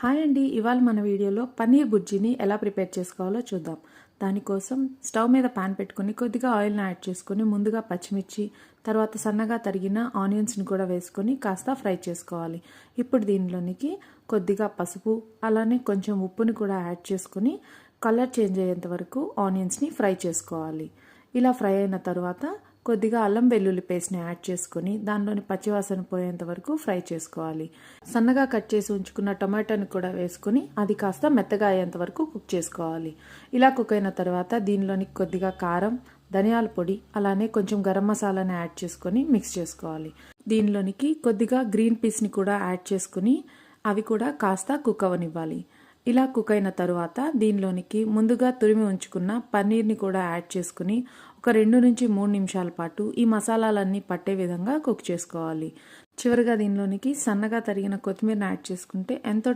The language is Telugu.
హాయ్ అండి, ఇవాళ మన వీడియోలో పన్నీర్ బుర్జీని ఎలా ప్రిపేర్ చేసుకోవాలో చూద్దాం. దానికోసం స్టవ్ మీద పాన్ పెట్టుకుని కొద్దిగా ఆయిల్ని యాడ్ చేసుకుని ముందుగా పచ్చిమిర్చి, తర్వాత సన్నగా తరిగిన ఆనియన్స్ని కూడా వేసుకొని కాస్త ఫ్రై చేసుకోవాలి. ఇప్పుడు దీనిలోనికి కొద్దిగా పసుపు, అలానే కొంచెం ఉప్పుని కూడా యాడ్ చేసుకుని కలర్ చేంజ్ అయ్యేంత వరకు ఆనియన్స్ని ఫ్రై చేసుకోవాలి. ఇలా ఫ్రై అయిన తర్వాత కొద్దిగా అల్లం వెల్లుల్లి పేస్ట్ని యాడ్ చేసుకుని దానిలోని పచ్చివాసన పోయేంత వరకు ఫ్రై చేసుకోవాలి. సన్నగా కట్ చేసి ఉంచుకున్న టొమాటోని కూడా వేసుకుని అది కాస్త మెత్తగా అయ్యేంత వరకు కుక్ చేసుకోవాలి. ఇలా కుక్ అయిన తర్వాత దీనిలోని కొద్దిగా కారం, ధనియాల పొడి, అలానే కొంచెం గరం మసాలాని యాడ్ చేసుకొని మిక్స్ చేసుకోవాలి. దీనిలోనికి కొద్దిగా గ్రీన్ పీస్ని కూడా యాడ్ చేసుకుని అవి కూడా కాస్త కుక్ అవ్వనివ్వాలి. ఇలా కుక్ అయిన తరువాత దీనిలోనికి ముందుగా తురిమి ఉంచుకున్న పన్నీర్ని కూడా యాడ్ చేసుకుని ఒక 2 నుంచి 3 నిమిషాల పాటు ఈ మసాలాలన్నీ పట్టే విధంగా కుక్ చేసుకోవాలి. చివరిగా దీనిలోనికి సన్నగా తరిగిన కొత్తిమీరని యాడ్ చేసుకుంటే ఎంతో